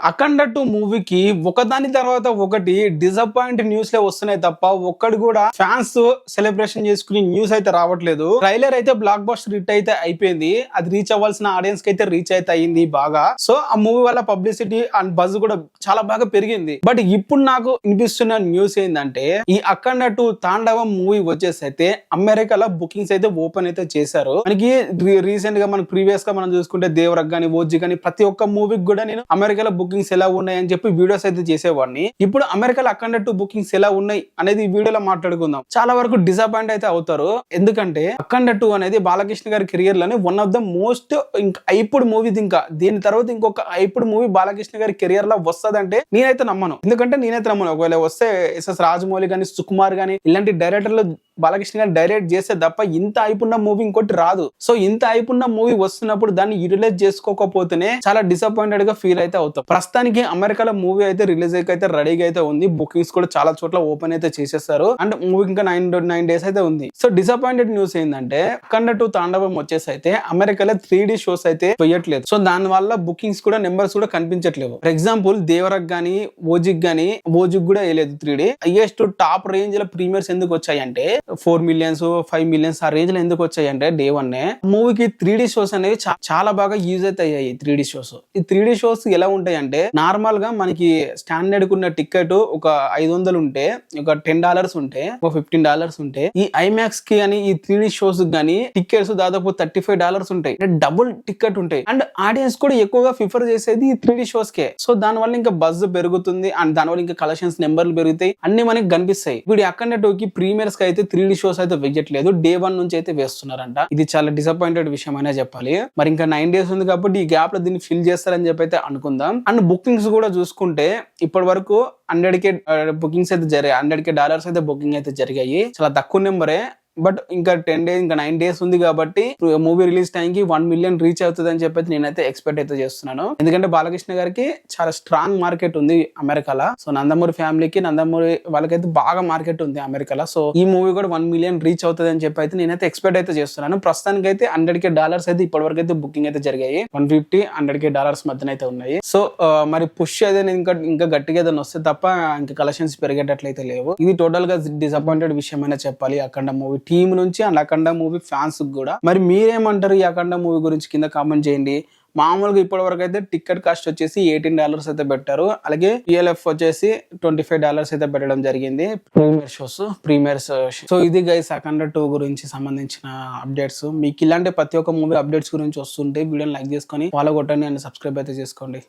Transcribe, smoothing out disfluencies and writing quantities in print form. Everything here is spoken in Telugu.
అఖండ 2 మూవీకి ఒకదాని తర్వాత ఒకటి డిసప్పాయింట్ న్యూస్లే వస్తున్నాయి తప్ప ఒక్కడి కూడా ఫ్యాన్స్ సెలబ్రేషన్ చేసుకునే న్యూస్ అయితే రావట్లేదు. ట్రైలర్ అయితే బ్లాక్ బస్టర్ హిట్ అయితే అయిపోయింది. అది రీచ్ అవ్వాల్సిన ఆడియన్స్ కి అయితే రీచ్ అయితే అయింది బాగా. సో ఆ మూవీ వల్ల పబ్లిసిటీ అండ్ బజ్ కూడా చాలా బాగా పెరిగింది. బట్ ఇప్పుడు నాకు వినిపిస్తున్న న్యూస్ ఏంటంటే ఈ అఖండ 2 తాండవం మూవీ వచ్చేసి అయితే అమెరికాలో బుకింగ్స్ అయితే ఓపెన్ అయితే చేశారు. మనకి రీసెంట్ గా మనం ప్రీవియస్ గా మనం చూసుకుంటే దేవరక్ గానీ ఓజీ గానీ ప్రతి ఒక్క మూవీకి కూడా నేను అమెరికాలో బుకింగ్స్ ఎలా ఉన్నాయని చెప్పి వీడియోస్ అయితే చేసేవాడిని. ఇప్పుడు అమెరికాలో అఖండ 2 బుకింగ్స్ ఎలా ఉన్నాయి అనేది ఈ వీడియోలో మాట్లాడుకుందాం. చాలా వరకు డిసప్పాయింట్ అయితే అవుతారు. ఎందుకంటే అఖండ 2 అనేది బాలకృష్ణ గారి కెరియర్ లోనే one of the most hyped movie. ఇంకా దీని తర్వాత ఇంకొక ఐపుడ్ మూవీ బాలకృష్ణ గారి కెరియర్ లో వస్తదంటే నేనైతే నమ్మను. ఒకవేళ వస్తే ఎస్ఎస్ రాజమౌళి గానీ సుకుమార్ గానీ ఇలాంటి డైరెక్టర్లు బాలకృష్ణ గారిని డైరెక్ట్ చేస్తే తప్ప ఇంత అయిపున్న మూవీ ఇంకోటి రాదు. సో ఇంత అయిపున్న మూవీ వస్తున్నప్పుడు దాన్ని యూటిలైజ్ చేసుకోకపోతేనే చాలా డిసప్పాయింటెడ్ గా ఫీల్ అయితే అవుతాం. ప్రస్తుతానికి అమెరికాలో మూవీ అయితే రిలీజ్ అయితే రెడీగా అయితే ఉంది. బుకింగ్స్ కూడా చాలా చోట్ల ఓపెన్ అయితే చేసేస్తారు. అండ్ మూవీ ఇంకా 9 డేస్ అయితే ఉంది. సో డిసప్పాయింటెడ్ న్యూస్ ఏంటంటే అఖండ 2 తాండవం వచ్చేసి అయితే అమెరికాలో 3D షోస్ అయితే వేయట్లేదు. సో దాని వల్ల బుకింగ్స్ కూడా నెంబర్స్ కూడా కనిపించట్లేవు. ఫర్ ఎగ్జాంపుల్ దేవరక్ గానీ ఓజిక్ కూడా వేయలేదు 3D. హైయెస్ట్ టాప్ రేంజ్ లో ప్రీమియర్స్ ఎందుకు వచ్చాయంటే 4 మిలియన్స్ 5 మిలియన్స్ ఆ రేంజ్ లో ఎందుకు వచ్చాయంటే డే 1 మూవీకి 3D షోస్ అనేవి చాలా బాగా యూజ్ అయితే అయ్యాయి. 3D షోస్ ఈ 3D షోస్ ఎలా ఉంటాయి అంటే నార్మల్ గా మనకి స్టాండర్డ్ కున్న టికెట్ ఒక 500 ఉంటే ఒక $10 ఉంటే ఒక $15 ఉంటే ఈ ఐమాక్స్ కి అని ఈ 3D షోస్ గానీ టికెట్స్ దాదాపు $35 ఉంటాయి. డబుల్ టికెట్ ఉంటాయి. అండ్ ఆడియన్స్ కూడా ఎక్కువగా ప్రిఫర్ చేసేది ఈ 3D షోస్ కే. సో దాని వల్ల ఇంకా బజ్ పెరుగుతుంది. అండ్ దాని వల్ల ఇంకా కలెక్షన్స్ నెంబర్లు పెరుగుతాయి. అన్ని మనకి కనిపిస్తాయి. ఇప్పుడు అఖండ 2 కి ప్రీమియర్స్ కి అయితే 3D షోస్ అయితే వేయట్లేదు. డే 1 నుంచి అయితే వేస్తున్నారంట. ఇది చాలా డిసప్పాయింటెడ్ విషయం అనే చెప్పాలి. మరి ఇంకా 9 డేస్ ఉంది కాబట్టి ఈ గ్యాప్ లో దీన్ని ఫిల్ చేస్తారని చెప్పి అయితే అనుకుందాం. అండ్ బుకింగ్స్ కూడా చూసుకుంటే ఇప్పటి వరకు 100K బుకింగ్స్ అయితే జరిగాయి. $100K అయితే బుకింగ్ అయితే జరిగాయి. చాలా తక్కువ నెంబరే. బట్ ఇంకా 10 డేస్ ఇంకా 9 డేస్ ఉంది కాబట్టి మూవీ రిలీజ్ టైంకి 1 మిలియన్ రీచ్ అవుతుంది అని చెప్పి నేనైతే ఎక్స్పెక్ట్ అయితే చేస్తున్నాను. ఎందుకంటే బాలకృష్ణ గారికి చాలా స్ట్రాంగ్ మార్కెట్ ఉంది అమెరికాలో. సో నందమూరి ఫ్యామిలీకి వాళ్ళకైతే బాగా మార్కెట్ ఉంది అమెరికాలో. సో ఈ మూవీ కూడా 1 మిలియన్ రీచ్ అవుతుంది అని చెప్పి అయితే నేనైతే ఎక్స్పెక్ట్ అయితే చేస్తున్నాను. ప్రస్తుతానికి అయితే $100K అయితే ఇప్పటి వరకు అయితే బుకింగ్ అయితే జరిగాయి. $150-100K మధ్యన అయితే ఉన్నాయి. సో మరి పుష్ అయితే ఇంకా గట్టిగా ఏదైనా వస్తే తప్ప ఇంకా కలెక్షన్స్ పెరిగేటట్లయితే లేవు. ఇది టోటల్ గా డిసప్పాయింటెడ్ విషయం అనే చెప్పాలి అఖండ మూవీ టీమ్ నుంచి అండ్ అఖండ మూవీ ఫ్యాన్స్ కూడా. మరి మీరేమంటారు ఈ అఖండ మూవీ గురించి కింద కామెంట్ చేయండి. మామూలుగా ఇప్పటి వరకు అయితే టికెట్ కాస్ట్ వచ్చేసి $18 అయితే పెట్టారు. అలాగే PLF వచ్చేసి $25 అయితే పెట్టడం జరిగింది ప్రీమియర్స్. సో ఇది గైస్ అఖండ 2 గురించి సంబంధించిన అప్డేట్స్. మీకు ఇలాంటి ప్రతి ఒక్క మూవీ అప్డేట్స్ గురించి వస్తుంటే వీడియోని లైక్ చేసుకొని ఫాలో కొట్టండి అండ్ సబ్స్క్రైబ్ అయితే చేసుకోండి.